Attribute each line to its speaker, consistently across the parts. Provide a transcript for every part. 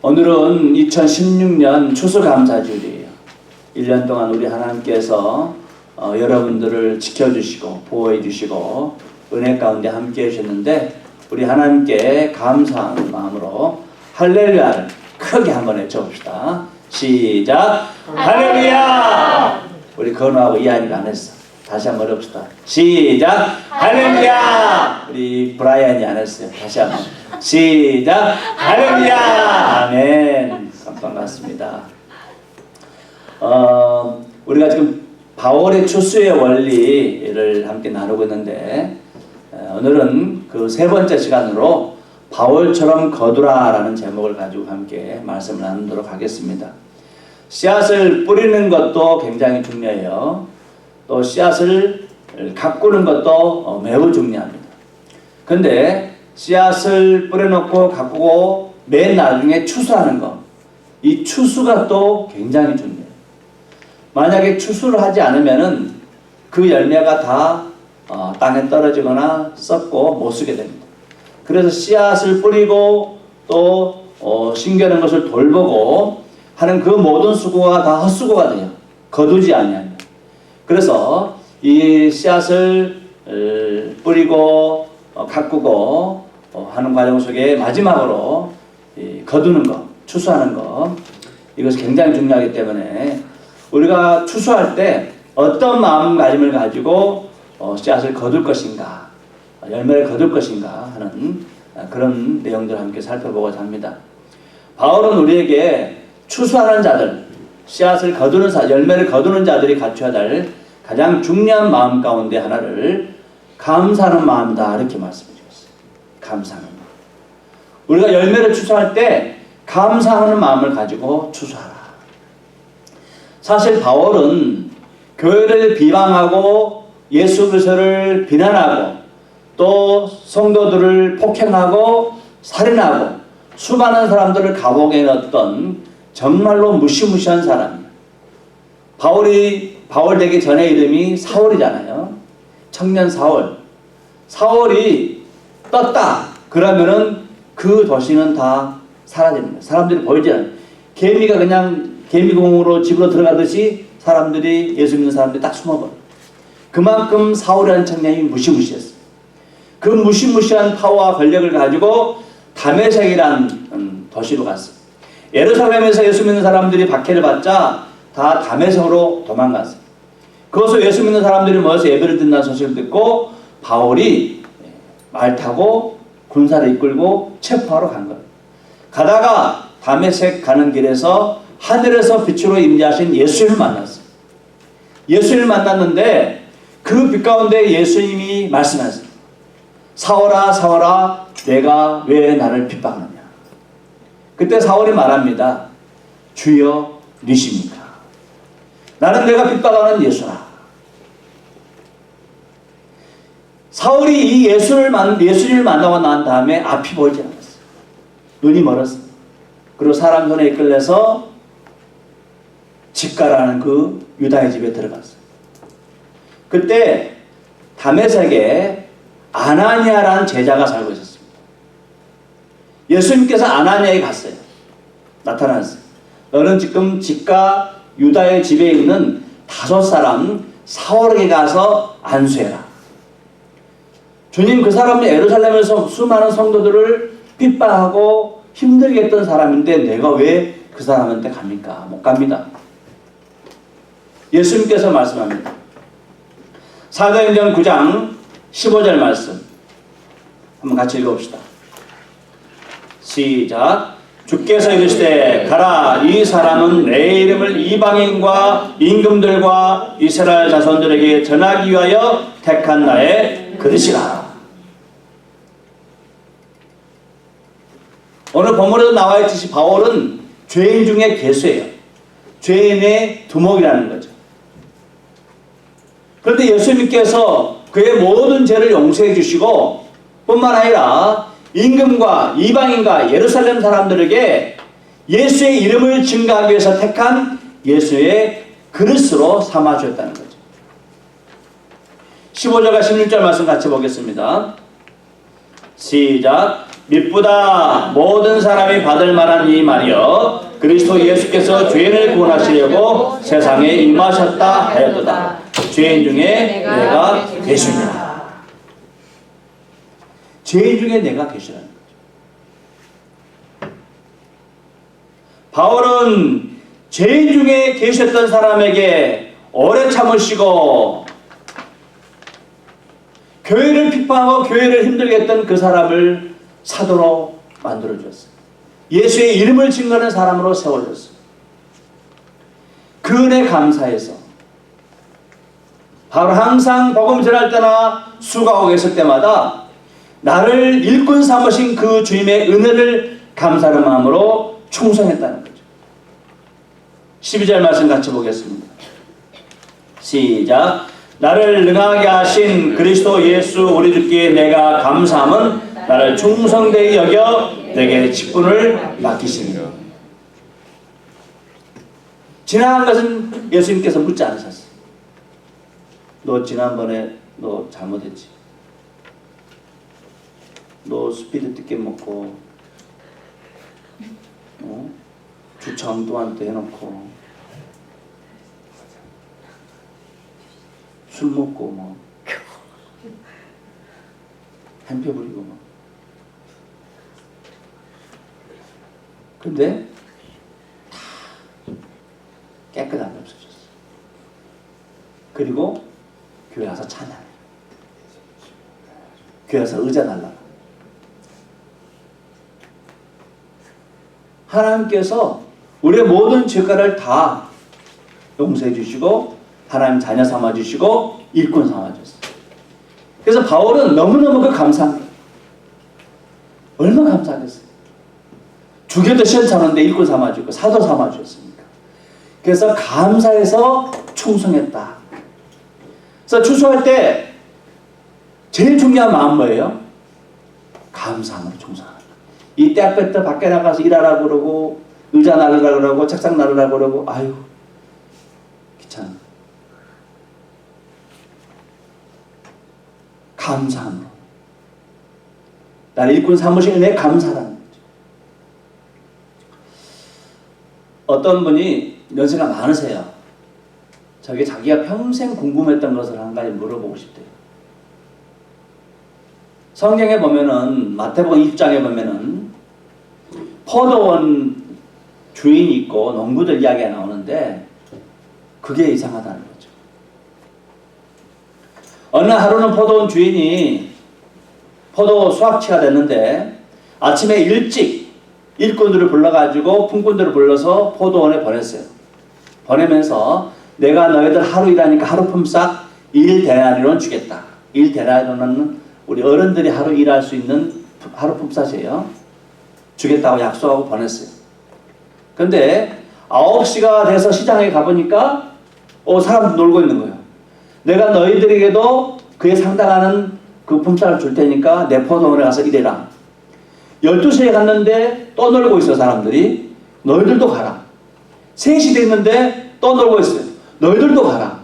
Speaker 1: 오늘은 2016년 추수감사주일이에요. 1년 동안 우리 하나님께서 여러분들을 지켜주시고 보호해 주시고 은혜 가운데 함께 해주셨는데, 우리 하나님께 감사하는 마음으로 할렐루야를 크게 한번 외쳐봅시다. 시작! 할렐루야! 우리 건우하고 이한이가 안 했어. 다시 한번 해봅시다. 시작! 할렐루야! 우리 브라이언이 안 했어요. 다시 한번. 시작! 할렐루야! 아멘. 반갑습니다. 우리가 지금 바울의 추수의 원리를 함께 나누고 있는데, 오늘은 그 세 번째 시간으로 바울처럼 거두라라는 제목을 가지고 함께 말씀을 나누도록 하겠습니다. 씨앗을 뿌리는 것도 굉장히 중요해요. 또 씨앗을 가꾸는 것도 매우 중요합니다. 근데 씨앗을 뿌려놓고 가꾸고 맨 나중에 추수하는 것, 이 추수가 또 굉장히 중요해요. 만약에 추수를 하지 않으면은 그 열매가 다 땅에 떨어지거나 썩고 못 쓰게 됩니다. 그래서 씨앗을 뿌리고 또 심겨놓은 것을 돌보고 하는 그 모든 수고가 다 헛수고가 돼요. 거두지 아니하면. 그래서 이 씨앗을 뿌리고 가꾸고 하는 과정 속에 마지막으로 거두는 것, 추수하는 것, 이것이 굉장히 중요하기 때문에 우리가 추수할 때 어떤 마음가짐을 가지고 씨앗을 거둘 것인가, 열매를 거둘 것인가 하는 그런 내용들을 함께 살펴보고자 합니다. 바울은 우리에게 추수하는 자들, 씨앗을 거두는 열매를 거두는 자들이 갖춰야 될 가장 중요한 마음 가운데 하나를 감사하는 마음이다, 이렇게 말씀해 주셨어요. 감사하는 마음. 우리가 열매를 추수할 때 감사하는 마음을 가지고 추수하라. 사실 바울은 교회를 비방하고 예수 그리스도를 비난하고 또 성도들을 폭행하고 살인하고 수많은 사람들을 감옥에 넣었던 정말로 무시무시한 사람이에요. 바울 되기 전에 이름이 사울이잖아요. 청년 사울. 사울이 떴다 그러면은 그 도시는 다 사라집니다. 사람들이 보이지 않아요. 개미가 그냥 개미공으로 집으로 들어가듯이 사람들이, 예수 믿는 사람들이 딱 숨어버려요. 그만큼 사울이라는 청년이 무시무시했어요. 그 무시무시한 파워와 권력을 가지고 다메섹이라는 도시로 갔어요. 예루살렘에서 예수 믿는 사람들이 박해를 받자 다 다메섹으로 도망갔어요. 그것을 예수 믿는 사람들이 모여서 예배를 듣는 소식을 듣고 바울이 말 타고 군사를 이끌고 체포하러 간 거예요. 가다가 다메섹 가는 길에서 하늘에서 빛으로 임재하신 예수님을 만났어요. 예수님을 만났는데 그 빛 가운데 예수님이 말씀하셨어요. 사울아, 사울아, 내가 왜 나를 핍박하느냐. 그때 사울이 말합니다. 주여, 니십니까? 나는 내가 핍박하는 예수라. 사울이 이 예수님을 만나고 난 다음에 앞이 보이지 않았어요. 눈이 멀었어요. 그리고 사람 손에 이끌려서 집가라는 그 유다의 집에 들어갔어요. 그때 다메섹에 아나니아라는 제자가 살고 있었습니다. 예수님께서 아나니아에 갔어요. 나타났어요. 너는 지금 집가 유다의 집에 있는 5사람 사울에게 가서 안수해라. 주님, 그 사람은 예루살렘에서 수많은 성도들을 핍박하고 힘들게 했던 사람인데 내가 왜 그 사람한테 갑니까? 못 갑니다. 예수님께서 말씀합니다. 사도행전 9장 15절 말씀 한번 같이 읽어봅시다. 시작. 주께서 이르시되 가라, 이 사람은 내 이름을 이방인과 임금들과 이스라엘 자손들에게 전하기 위하여 택한 나의 그릇이라. 오늘 본문에도 나와 있듯이 바울은 죄인 중에 괴수예요. 죄인의 두목이라는 거죠. 그런데 예수님께서 그의 모든 죄를 용서해 주시고 뿐만 아니라 임금과 이방인과 예루살렘 사람들에게 예수의 이름을 증거하기 위해서 택한 예수의 그릇으로 삼아주셨다는 거죠. 15절과 16절 말씀 같이 보겠습니다. 시작. 미쁘다 모든 사람이 받을 만한 이 말이여 그리스도 예수께서 죄인을 구원하시려고 세상에 임하셨다 하였도다. 죄인 중에 내가 계시니라. 죄인 중에 내가 계시라는 거죠. 바울은 죄인 중에 계셨던 사람에게 오래 참으시고 교회를 비판하고 교회를 힘들게 했던 그 사람을 사도로 만들어주었어요. 예수의 이름을 증거하는 사람으로 세워졌어요. 그 은혜 감사해서 바로 항상 복음 전할 때나 수고하고 계실 때마다 나를 일꾼 삼으신 그 주님의 은혜를 감사하는 마음으로 충성했다는 거죠. 12절 말씀 같이 보겠습니다. 시작. 나를 능하게 하신 그리스도 예수 우리 주께 내가 감사함은 나를 충성되게 여겨 내게 직분을 맡기시니. 지나간 것은 예수님께서 묻지 않으셨어요. 너 지난번에 너 잘못했지. 너 스피드 늦게 먹고 주차 엉뚱한 데 해놓고 술 먹고 뭐 햄표 부리고 뭐. 근데 다 깨끗하게 없어졌어. 그리고 교회 와서 찬양해. 교회 와서 의자 날라가. 하나님께서 우리의 모든 죄가를 다 용서해 주시고 하나님 자녀 삼아 주시고 일꾼 삼아 주셨어요. 그래서 바울은 너무너무 그 감사합니다. 얼마나 감사하겠어요. 죽여도 시원찮은데 일꾼 삼아 주고 사도 삼아 주셨으니까. 그래서 감사해서 충성했다. 그래서 추수할 때 제일 중요한 마음 뭐예요? 감사함으로 충성한다. 이 대학교 때 밖에 나가서 일하라고 그러고 의자 나르라고 그러고 책상 나르라고 그러고 아유 귀찮아. 감사함으로 나를 일꾼 삼으신 은혜에 감사라는 거죠. 어떤 분이 연세가 많으세요. 저게 자기가 평생 궁금했던 것을 한 가지 물어보고 싶대요. 성경에 보면은 마태복음 20장에 보면은 포도원 주인이 있고 농부들 이야기가 나오는데 그게 이상하다는 거죠. 어느 하루는 포도원 주인이 포도 수확치가 됐는데 아침에 일찍 일꾼들을 불러가지고 품꾼들을 불러서 포도원에 보냈어요. 보내면서 내가 너희들 하루 일하니까 하루 품삯 1데나리온 주겠다. 1데나리온은 우리 어른들이 하루 일할 수 있는 하루 품삯이에요. 주겠다고 약속하고 보냈어요. 근데 9시가 돼서 시장에 가보니까 사람들 놀고 있는 거예요. 내가 너희들에게도 그에 상당하는 그 품삯을 줄 테니까 내 포도원에 가서 일해라. 12시에 갔는데 또 놀고 있어 사람들이. 너희들도 가라. 3시 됐는데 또 놀고 있어요. 너희들도 가라.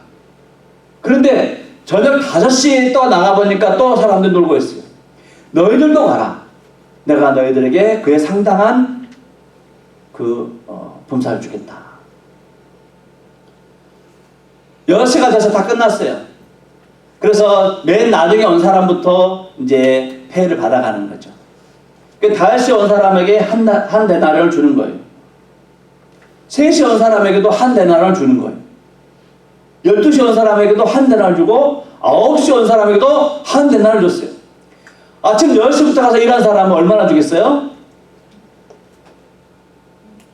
Speaker 1: 그런데 저녁 5시에 또 나가보니까 또 사람들 놀고 있어요. 너희들도 가라. 내가 너희들에게 그에 상당한 품삯을 주겠다. 6시가 돼서 다 끝났어요. 그래서 맨 나중에 온 사람부터 이제 페이를 받아가는 거죠. 그 5시에 온 사람에게 한 데나리온을 주는 거예요. 3시에 온 사람에게도 한 데나리온을 주는 거예요. 12시에 온 사람에게도 한 데나리온을 주고 9시에 온 사람에게도 한 데나리온을 줬어요. 아침 10시부터 가서 일한 사람은 얼마나 주겠어요?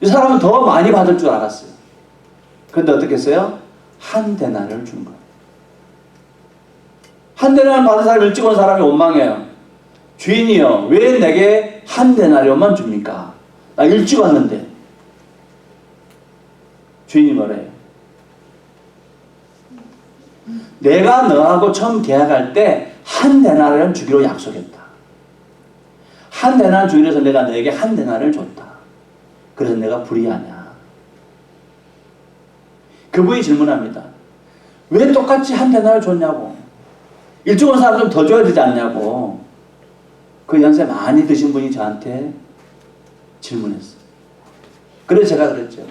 Speaker 1: 이 사람은 더 많이 받을 줄 알았어요. 그런데 어떻게 했어요? 한 데나리온을 준 거예요. 한 데나리온 받은 사람이 일찍 온 사람이 원망해요. 주인이요, 왜 내게 한 데나리온만 줍니까? 나 일찍 왔는데. 주인이 뭐래요? 내가 너하고 처음 계약할 때 한 데나리온 주기로 약속했다. 한 데나리온 주기로 해서 내가 너에게 한 데나리온을 줬다. 그래서 내가 불이하냐? 그분이 질문합니다. 왜 똑같이 한 데나리온을 줬냐고. 일찍 온 사람 좀 더 줘야 되지 않냐고. 그 연세 많이 드신 분이 저한테 질문했어요. 그래서 제가 그랬죠.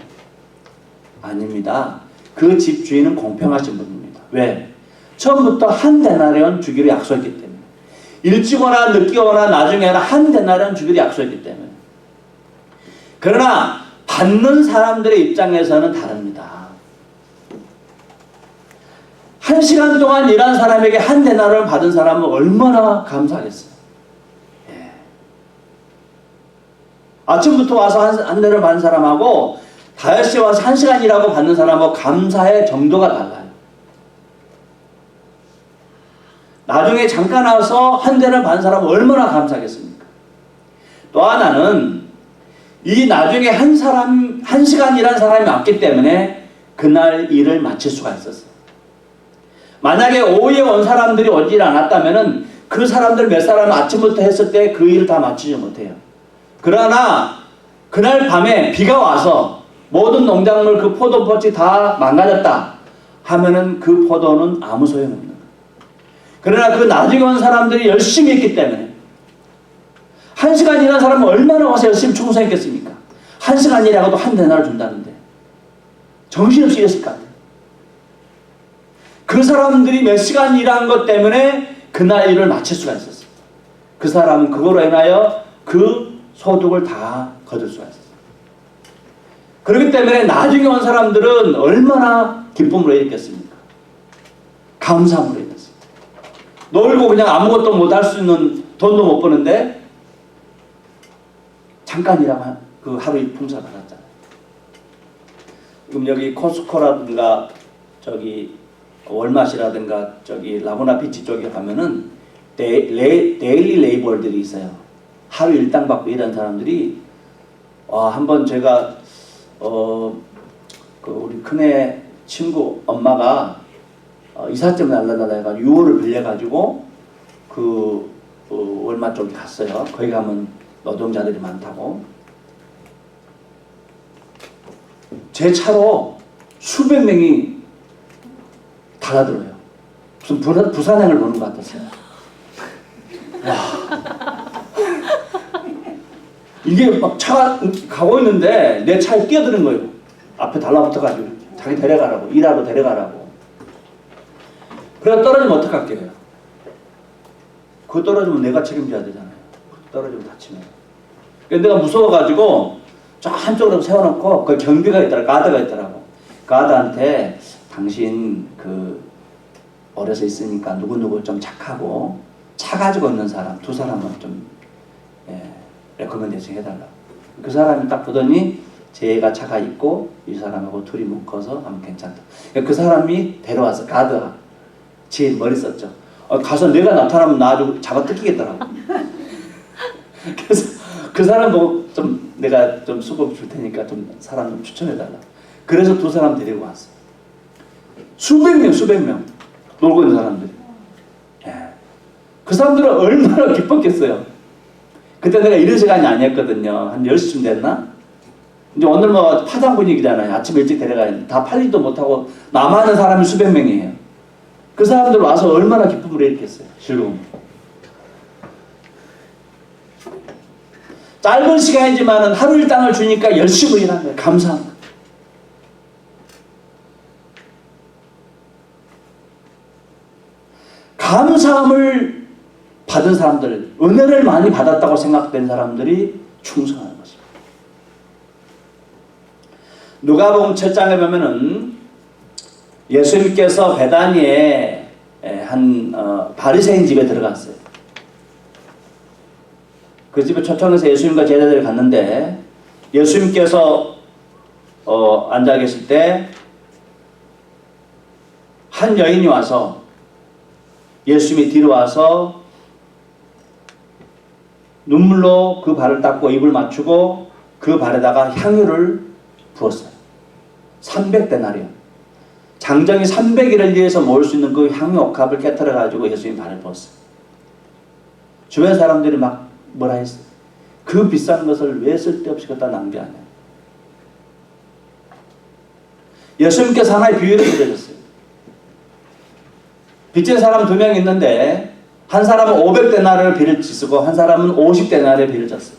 Speaker 1: 아닙니다. 그 집 주인은 공평하신 분입니다. 왜? 처음부터 한 데나리온 주기로 약속했기 때문에. 일찍 오나 늦게 오나 나중에 오나 한 데나리온 주기로 약속했기 때문에. 그러나 받는 사람들의 입장에서는 다릅니다. 한 시간 동안 일한 사람에게 한 데나리온을 받은 사람은 얼마나 감사하겠어요. 예. 아침부터 와서 한 대를 받는 사람하고 5시에 와서 1시간 일하고 받는 사람하고 감사의 정도가 달라요. 나중에 잠깐 와서 한 대를 받는 사람은 얼마나 감사하겠습니까? 또 하나는 이 나중에 한 시간 일한 사람이 왔기 때문에 그날 일을 마칠 수가 있었어요. 만약에 오후에 온 사람들이 오지 않았다면 그 사람들 몇 사람은 아침부터 했을 때 그 일을 다 마치지 못해요. 그러나 그날 밤에 비가 와서 모든 농작물 그 포도밭이 다 망가졌다 하면은 그 포도는 아무 소용없는 거예요. 그러나 그 나중에 온 사람들이 열심히 했기 때문에 1시간 일한 사람은 얼마나 와서 열심히 충성했겠습니까? 1시간 일하고도 한 데나를 준다는데 정신없이 일했을 것 같아요. 그 사람들이 몇 시간 일한 것 때문에 그날 일을 마칠 수가 있었어요. 그 사람은 그거로 인하여 그 소득을 다 거둘 수가 있었어요. 그렇기 때문에 나중에 온 사람들은 얼마나 기쁨으로 일했겠습니까? 감사함으로 일했어요. 놀고 그냥 아무것도 못할 수 있는 돈도 못 버는데 잠깐 일하면 그 하루 품삯 받았잖아요. 지금 여기 코스코라든가 저기 월마시라든가 저기 라구나 비치 쪽에 가면은 데일리 레이버들이 있어요. 하루 일당 받고 일하는 사람들이 한번 제가 그 우리 큰애 친구 엄마가 이삿짐을 날라달라 해가지고 유월을 빌려가지고 그 월마 쪽에 갔어요. 거기 가면 노동자들이 많다고. 제 차로 수백 명이 달아들어요. 무슨 부산행을 보는 것 같았어요. 와. 이게 막 차가 가고 있는데 내 차에 뛰어드는 거예요. 앞에 달라붙어가지고 자기 데려가라고, 일하러 데려가라고. 그래서 떨어지면 어떡할게요? 그거 떨어지면 내가 책임져야 되잖아요. 떨어지면 다치면. 그래서 내가 무서워가지고 저 한쪽으로 세워놓고 그 경비가 있더라, 가드가 있더라고. 가드한테 당신 그 어려서 있으니까 누구누구 좀 착하고 차 가지고 있는 사람 두 사람은 좀 레코멘데이션 해달라고. 그 사람이 딱 보더니 제가 차가 있고 이 사람하고 둘이 묶어서 하면 괜찮다. 그 사람이 데려와서 가드가 제일 머리 썼죠. 가서 내가 나타나면 나 아주 잡아 뜯기겠더라고. 그래서 그 사람 보고 좀 내가 좀 수급 줄 테니까 좀 사람 좀 추천해달라. 그래서 두 사람 데리고 왔어요. 수백 명 놀고 있는 사람들. 그 사람들은 얼마나 기뻤겠어요. 그때 내가 이런 시간이 아니었거든요. 한 10시쯤 됐나? 이제 오늘 뭐 파장 분위기잖아요. 아침 일찍 데려가야 되는데 다 팔리도 못하고 남아있는 사람이 수백 명이에요. 그 사람들 와서 얼마나 기쁨을 일으켰어요. 즐거움. 짧은 시간이지만 하루 일당을 주니까 열심히 일한 거예요. 감사합니다. 감사함을 받은 사람들, 은혜를 많이 받았다고 생각된 사람들이 충성하는 것입니다. 누가복음 7장에 보면은 예수님께서 베다니에 한 바리새인 집에 들어갔어요. 그 집에 초청해서 예수님과 제자들이 갔는데 예수님께서 앉아 계실 때 한 여인이 와서 예수님이 뒤로 와서 눈물로 그 발을 닦고 입을 맞추고 그 발에다가 향유를 부었어요. 300데나리온. 장정이 300일을 위해서 모을 수 있는 그 향유 옥합을 깨트려 가지고 예수님 발을 부었어요. 주변 사람들이 막 뭐라 했어요? 그 비싼 것을 왜 쓸데없이 갖다 낭비하냐. 예수님께서 하나의 비유를 들으셨어요. 빚진 사람 2명 있는데 한 사람은 500데나리온의 빚을 짓고 한 사람은 50데나리온의 빚을 졌어요.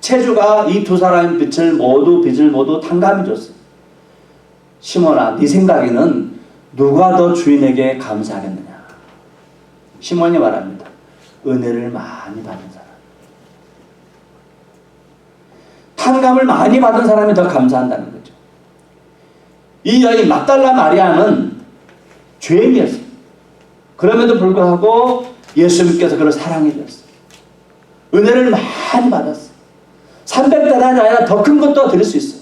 Speaker 1: 체주가 이 두 사람의 빚을 모두 탕감해 줬어요. 시몬아, 네 생각에는 누가 더 주인에게 감사하겠느냐? 시몬이 말합니다. 은혜를 많이 받은 사람. 탕감을 많이 받은 사람이 더 감사한다는 거죠. 이 여인 막달라 마리아는 죄인이었어요. 그럼에도 불구하고 예수님께서 그를 사랑해 주셨어요. 은혜를 많이 받았어요. 300데나리 아니라 더 큰 것도 드릴 수 있어요.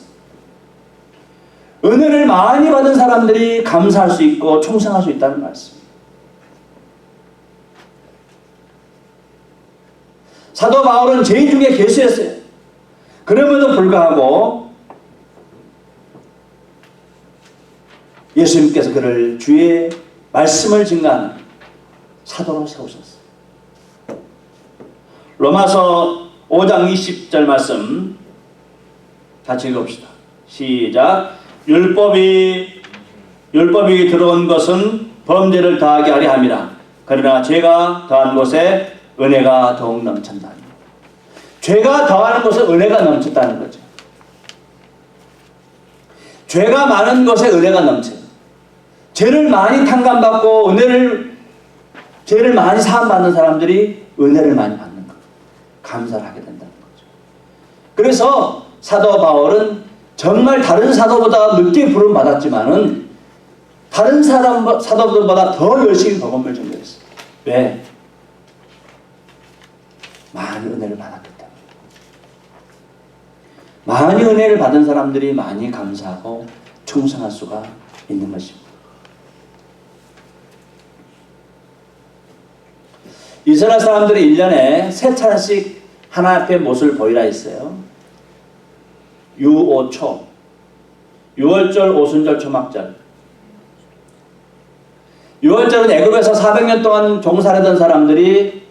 Speaker 1: 은혜를 많이 받은 사람들이 감사할 수 있고 충성할 수 있다는 말씀. 사도 바울은 죄인 중에 괴수였어요. 그럼에도 불구하고 예수님께서 그를 주의 말씀을 증거하는 사도로 세우셨어요. 로마서 5장 20절 말씀 같이 읽어봅시다. 시작. 율법이 들어온 것은 범죄를 더하게 하려 함이라. 그러나 죄가 더한 곳에 은혜가 더욱 넘친다. 죄가 더하는 곳에 은혜가 넘쳤다는 거죠. 죄가 많은 곳에 은혜가 넘쳐요. 죄를 많이 탕감받고 죄를 많이 사함받는 사람들이 은혜를 많이 받는 거예요. 감사를 하게 된다는 거죠. 그래서 사도 바울은 정말 다른 사도보다 늦게 부름받았지만은 다른 사도들보다 더 열심히 복음을 전도했어요. 왜? 많이 은혜를 받았기 때문에. 많이 은혜를 받은 사람들이 많이 감사하고 충성할 수가 있는 것입니다. 이스라엘 사람들이 1년에 3차례씩 하나님 앞에 못을 보이라 했어요. 유오초, 6월절, 오순절, 초막절. 6월절은 애굽에서 400년 동안 종살이던 사람들이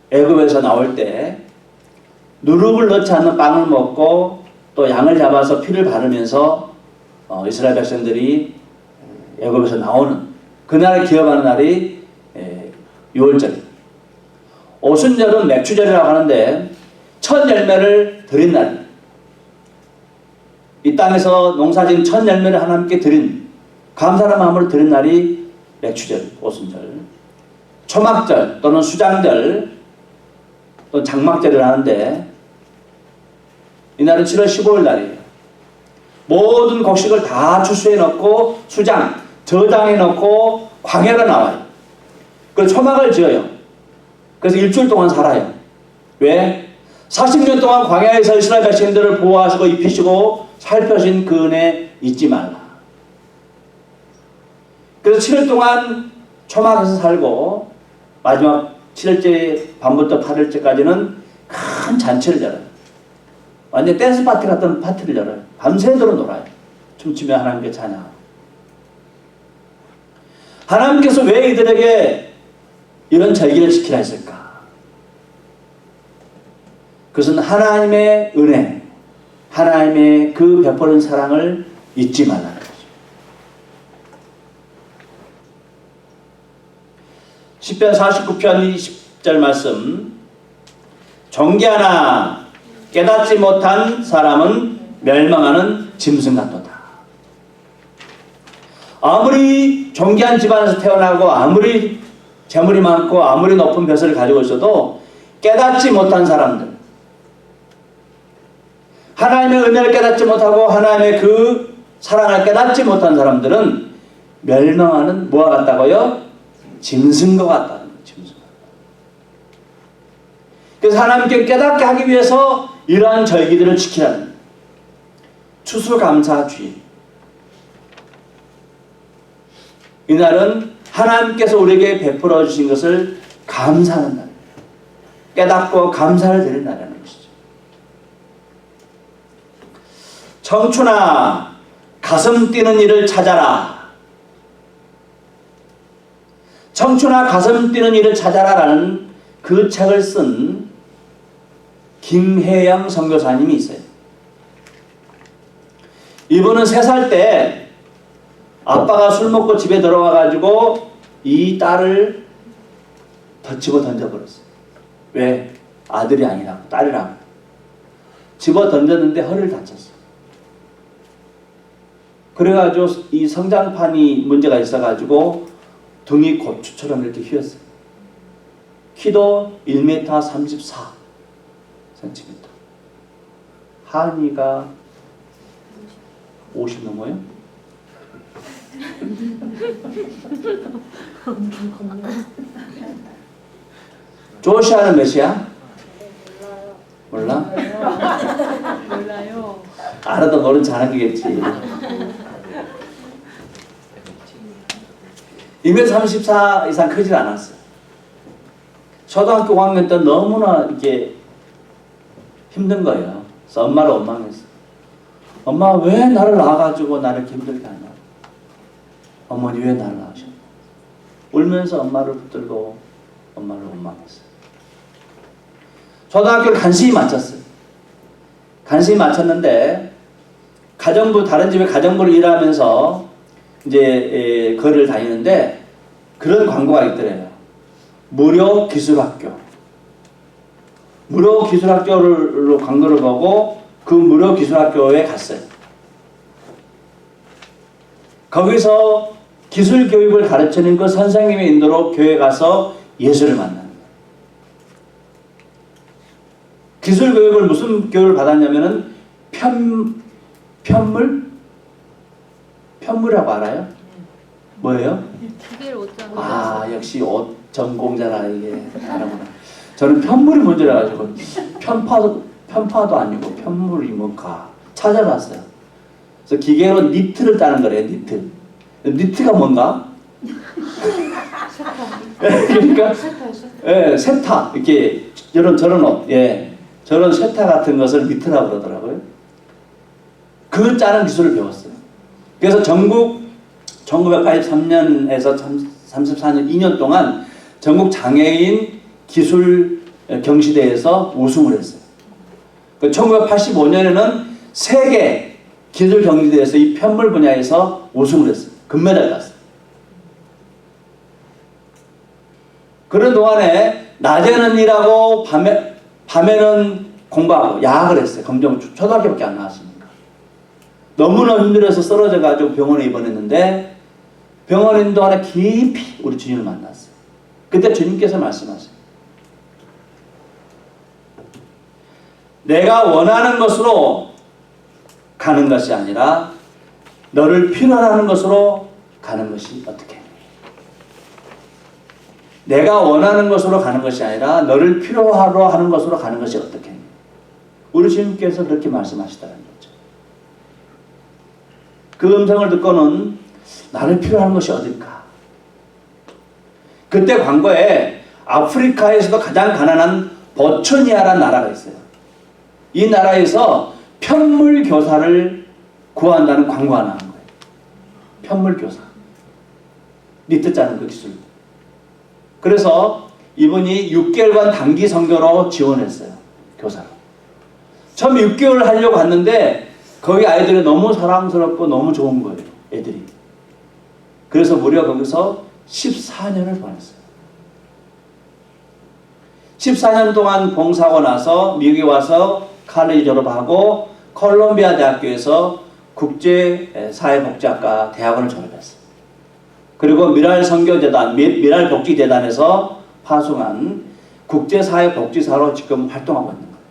Speaker 1: 애굽에서 나올 때 누룩을 넣지 않는 빵을 먹고 또 양을 잡아서 피를 바르면서 이스라엘 백성들이 애굽에서 나오는 그날을 기억하는 날이 6월절입니다. 오순절은 맥추절이라고 하는데 첫 열매를 드린 날, 이 땅에서 농사진 첫 열매를 하나님께 드린 감사의 마음으로 드린 날이 맥추절, 오순절. 초막절 또는 수장절 또 장막절을 하는데 이날은 7월 15일 날이에요. 모든 곡식을 다 추수해 놓고 수장, 저장해 놓고 광야가 나와요. 그래서 초막을 지어요. 그래서 일주일 동안 살아요. 왜? 40년 동안 광야에서 이스라엘 백성들을 보호하시고 입히시고 살펴신 그 은혜 잊지 말라. 그래서 7일 동안 초막에서 살고 마지막 7일째 밤부터 8일째까지는 큰 잔치를 열어요. 완전 댄스 파티 같은 파티를 열어요. 밤새도록 놀아요. 춤추며 하나님께 찬양하고. 하나님께서 왜 이들에게 이런 절기를 지키라 했을까? 그것은 하나님의 은혜, 하나님의 그 베푸는 사랑을 잊지 말라는 거죠. 시편 49편 20절 말씀. 존귀하나 깨닫지 못한 사람은 멸망하는 짐승 같도다. 아무리 존귀한 집안에서 태어나고 아무리 재물이 많고 아무리 높은 벼슬을 가지고 있어도 깨닫지 못한 사람들, 하나님의 은혜를 깨닫지 못하고 하나님의 그 사랑을 깨닫지 못한 사람들은 멸망하는 뭐와 같다고요? 짐승과 같다는 거예요. 짐승과. 그래서 하나님께 깨닫게 하기 위해서 이러한 절기들을 지키라는 거예요. 추수감사주의. 이날은 하나님께서 우리에게 베풀어 주신 것을 감사하는 날이에요. 깨닫고 감사를 드리는 날이라는 것이죠. 청춘아 가슴 뛰는 일을 찾아라. 청춘아 가슴 뛰는 일을 찾아라라는 그 책을 쓴 김혜영 선교사님이 있어요. 이분은 3살 때 아빠가 술 먹고 집에 들어와가지고 이 딸을 집어 던져버렸어요. 왜? 아들이 아니라고, 딸이라고. 집어 던졌는데 허리를 다쳤어요. 그래가지고 이 성장판이 문제가 있어가지고 등이 고추처럼 이렇게 휘었어요. 키도 1m 34cm. 한이가 50 넘어요? 조시아는 몇이야? 몰라?
Speaker 2: 몰라요.
Speaker 1: 알아도 너는 잘하겠지. 2m34 이상 크질 않았어요. 초등학교 5학년 때 너무나 이게 힘든 거예요. 그래서 엄마를 원망했어요. 엄마 왜 나를 낳아가지고 나를 힘들게 하냐. 어머니 왜 나를 낳으셨나. 울면서 엄마를 붙들고 엄마를 원망했어요. 초등학교를 간신히 마쳤어요. 간신히 마쳤는데 가정부, 다른 집에 가정부를 일하면서 이제 거리를 다니는데 그런 광고가 있더래요. 무료 기술학교. 무료 기술학교로 광고를 보고 그 무료 기술학교에 갔어요. 거기서 기술 교육을 가르치는 그 선생님의 인도로 교회 가서 예수를 만나는 거예요. 기술 교육을 무슨 교육을 받았냐면은 편물이라고 알아요? 뭐예요?
Speaker 2: 기계를 옷장.
Speaker 1: 아, 역시 옷 전공자라 이게 다르구나. 저는 편물이 뭔지라 가지고 편파도 아니고 편물이 뭔가 찾아봤어요. 그래서 기계로 니트를 따는 거래요. 니트가 뭔가? 그러니까 세타 이렇게 저런 옷, 저런 세타 같은 것을 니트라고 그러더라고요. 그 짜는 기술을 배웠어요. 그래서 전국 1983년에서 34년 2년 동안 전국 장애인 기술 경시대회에서 우승을 했어요. 1985년에는 세계 기술 경시대회에서 이 편물 분야에서 우승을 했어요. 금메달 땄어요. 그런 동안에 낮에는 일하고 밤에는 공부하고 야학을 했어요. 초등학교밖에 안 나왔으니까. 너무나 힘들어서 쓰러져가지고 병원에 입원했는데 병원에 있는 동안에 깊이 우리 주님을 만났어요. 그때 주님께서 말씀하세요. 내가 원하는 것으로 가는 것이 아니라 너를 필요로 하는 것으로 가는 것이 어떻게 해? 내가 원하는 것으로 가는 것이 아니라 너를 필요하러 하는 것으로 가는 것이 어떻게 해? 우리 주님께서 그렇게 말씀하시다는 거죠. 그 음성을 듣고는 나를 필요한 것이 어딜까? 그때 광고에 아프리카에서도 가장 가난한 보츠니아라는 나라가 있어요. 이 나라에서 편물 교사를 구한다는 광고가 나온 거예요. 편물 교사. 니트 짜는 그 기술. 그래서 이분이 6개월간 단기 선교로 지원했어요. 교사로. 처음 6개월 하려고 갔는데 거기 아이들이 너무 사랑스럽고 너무 좋은 거예요. 애들이. 그래서 무려 거기서 14년을 보냈어요. 14년 동안 봉사하고 나서 미국에 와서 칼레지 졸업하고 콜롬비아 대학교에서 국제사회복지학과 대학원을 졸업했어요. 그리고 미랄선교재단, 미랄복지재단에서 파송한 국제사회복지사로 지금 활동하고 있는 거예요.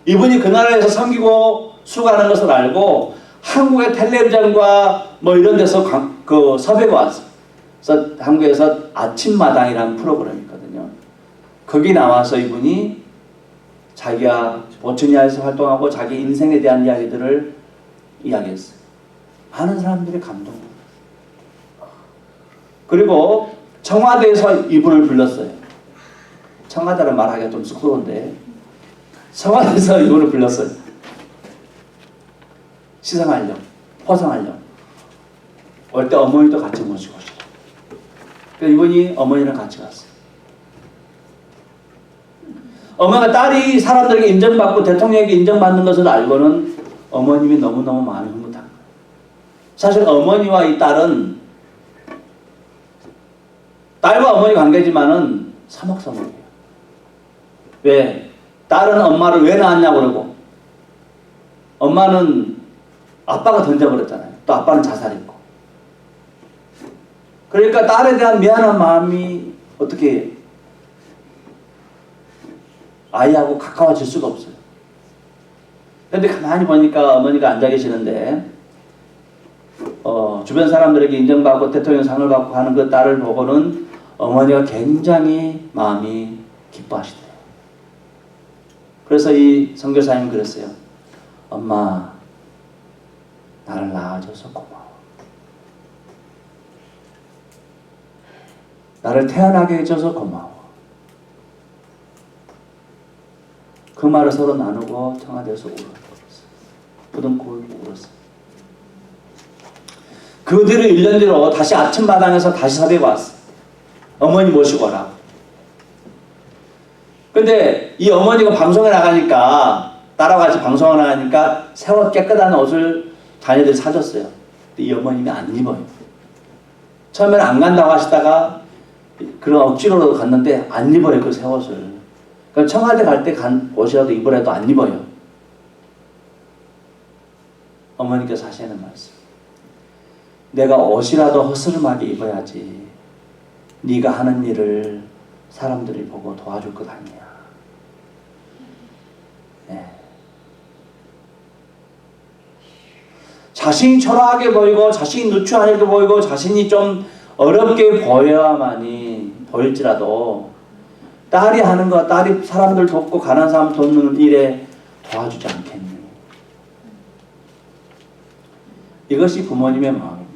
Speaker 1: 이분이 그 나라에서 섬기고 수고하는 것을 알고 한국의 텔레비전과 뭐 이런 데서 섭외가 왔어요. 그래서 한국에서 아침마당이라는 프로그램이 있거든요. 거기 나와서 이분이 자기가 보츠니아에서 활동하고 자기 인생에 대한 이야기들을 이야기했어요. 많은 사람들이 감동을. 그리고 청와대에서 이분을 불렀어요. 청와대란 말하기가 좀 쑥스러운데 청와대에서 이분을 불렀어요. 시상하려고, 포상하려고. 올 때 어머니도 같이 모시고 오시고. 그래서 이분이 어머니랑 같이 갔어요. 어머니가 딸이 사람들에게 인정받고 대통령에게 인정받는 것을 알고는 어머님이 너무너무 마음이 흐뭇한 거예요. 사실 어머니와 이 딸은 딸과 어머니 관계지만은 서먹서먹해요. 왜? 딸은 엄마를 왜 낳았냐고 그러고, 엄마는 아빠가 던져버렸잖아요. 또 아빠는 자살했고. 그러니까 딸에 대한 미안한 마음이 어떻게 아이하고 가까워질 수가 없어요. 근데 가만히 보니까 어머니가 앉아 계시는데 주변 사람들에게 인정받고 대통령상을 받고 하는 그 딸을 보고는 어머니가 굉장히 마음이 기뻐하시대요. 그래서 이 선교사님은 그랬어요. 엄마, 나를 낳아줘서 고마워. 나를 태어나게 해줘서 고마워. 그 말을 서로 나누고 청와대에서 울었어요. 부둥켜 울었어요. 그 뒤로 1년 뒤로 다시 아침마당에서 다시 섭외가 왔어요. 어머니 모시고 오라. 근데 이 어머니가 방송에 나가니까, 딸하고 같이 방송에 나가니까 새 옷 깨끗한 옷을 자녀들이 사줬어요. 근데 이 어머님이 안 입어요. 처음에는 안 간다고 하시다가 그런 억지로 갔는데 안 입어요, 그 새 옷을. 그럼 청와대 갈 때 간 옷이라도 입으라도 안 입어요. 어머니께서 하시는 말씀. 내가 옷이라도 허스름하게 입어야지 네가 하는 일을 사람들이 보고 도와줄 것 아니야. 네. 자신이 초라하게 보이고 자신이 누추하게 보이고 자신이 좀 어렵게 보여야만이 보일지라도 딸이 하는 거, 딸이 사람들 돕고 가난한 사람 돕는 일에 도와주지 않겠니? 이것이 부모님의 마음입니다.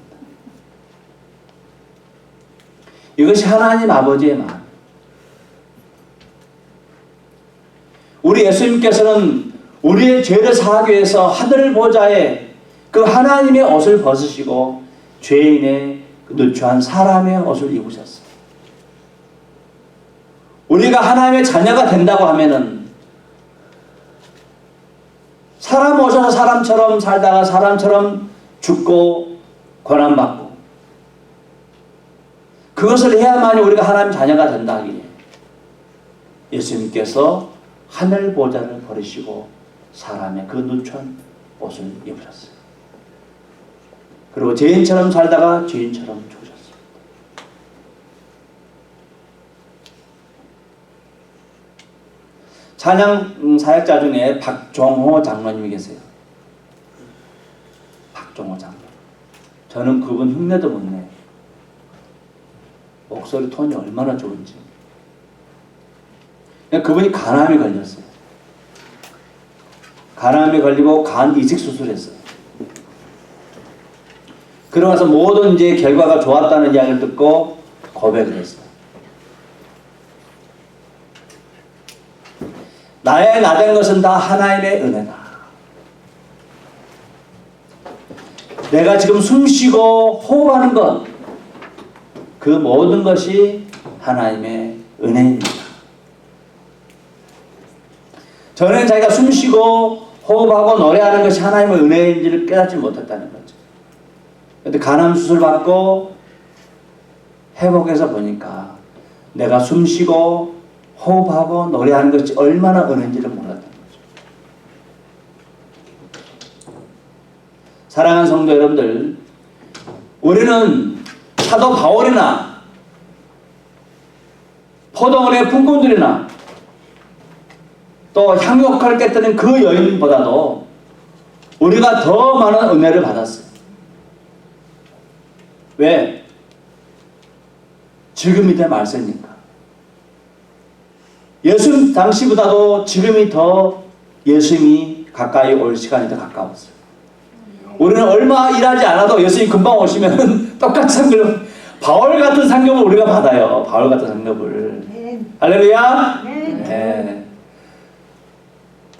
Speaker 1: 이것이 하나님 아버지의 마음. 우리 예수님께서는 우리의 죄를 사하기 위해서 하늘 보좌에 그 하나님의 옷을 벗으시고 죄인의 누추한 사람의 옷을 입으셨어요. 우리가 하나님의 자녀가 된다고 하면은 사람 오셔서 사람처럼 살다가 사람처럼 죽고 고난받고 그것을 해야만이 우리가 하나님 자녀가 된다 하기에 예수님께서 하늘 보좌를 버리시고 사람의 그 누추한 옷을 입으셨어요. 그리고 죄인처럼 살다가 죄인처럼 죽으셨어요. 찬양 사역자 중에 박종호 장로님이 계세요. 박종호 장로. 저는 그분 흉내도 못 내요. 목소리 톤이 얼마나 좋은지. 그분이 간암이 걸렸어요. 간암이 걸리고 간 이식 수술했어요. 그러고 나서 모든 이제 결과가 좋았다는 이야기를 듣고 고백을 했어요. 나의 나된 것은 다 하나님의 은혜다. 내가 지금 숨쉬고 호흡하는 것, 그 모든 것이 하나님의 은혜입니다. 전에는 자기가 숨쉬고 호흡하고 노래하는 것이 하나님의 은혜인지를 깨닫지 못했다는 거죠. 그런데 간암 수술 받고 회복해서 보니까 내가 숨쉬고 호흡하고 노래하는 것이 얼마나 은혜인지를 몰랐다는 거죠. 사랑하는 성도 여러분들, 우리는 사도 바울이나 포도원의 품꾼들이나 또 향유옥화를 깨뜨린 그 여인보다도 우리가 더 많은 은혜를 받았어요. 왜? 지금이 더 말세니까. 예수님 당시보다도 지금이 더 예수님이 가까이 올 시간이 더 가까웠어요. 우리는 얼마 일하지 않아도 예수님 금방 오시면 똑같은 상급을, 바울 같은 상급을 우리가 받아요. 바울 같은 상급을. 할렐루야. 네.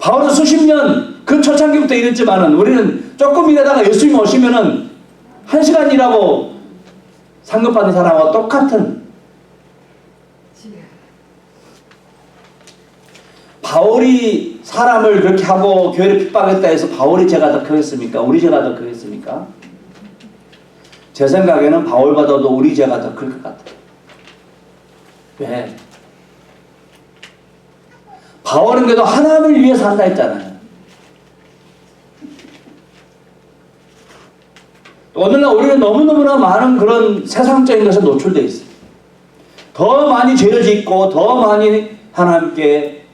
Speaker 1: 바울은 수십 년 그 초창기부터 일했지만은 우리는 조금 일하다가 예수님 오시면은 1시간 일하고 상급 받은 사람과 똑같은. 바울이 사람을 그렇게 하고 교회를 핍박했다 해서 바울이 죄가 더 크겠습니까? 우리 죄가 더 크겠습니까? 제 생각에는 바울보다도 우리 죄가 더 클 것 같아요. 왜? 바울은 그래도 하나님을 위해 산다 했잖아요. 오늘날 우리는 너무너무나 많은 그런 세상적인 것에 노출되어 있어요. 더 많이 죄를 짓고 더 많이 하나님께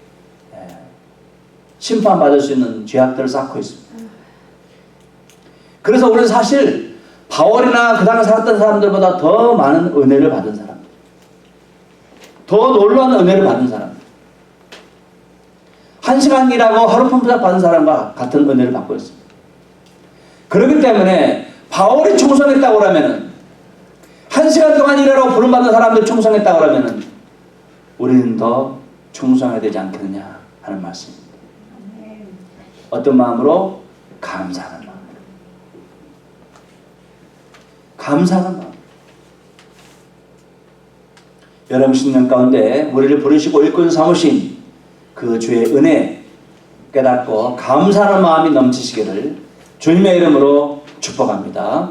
Speaker 1: 심판받을 수 있는 죄악들을 쌓고 있습니다. 그래서 우리는 사실 바울이나 그 당에 살았던 사람들보다 더 많은 은혜를 받은 사람, 더 놀라운 은혜를 받은 사람, 1시간 일하고 하루 품앗 받은 사람과 같은 은혜를 받고 있습니다. 그렇기 때문에 바울이 충성했다고 하면은 1시간 동안 일하라고 부름받은 사람들 충성했다고 하면은 우리는 더 충성해야 되지 않겠느냐 하는 말씀입니다. 어떤 마음으로? 감사하는 마음. 감사하는 마음. 여러분 신년 가운데 우리를 부르시고 일꾼 삼으신 그 주의 은혜 깨닫고 감사하는 마음이 넘치시기를 주님의 이름으로 축복합니다.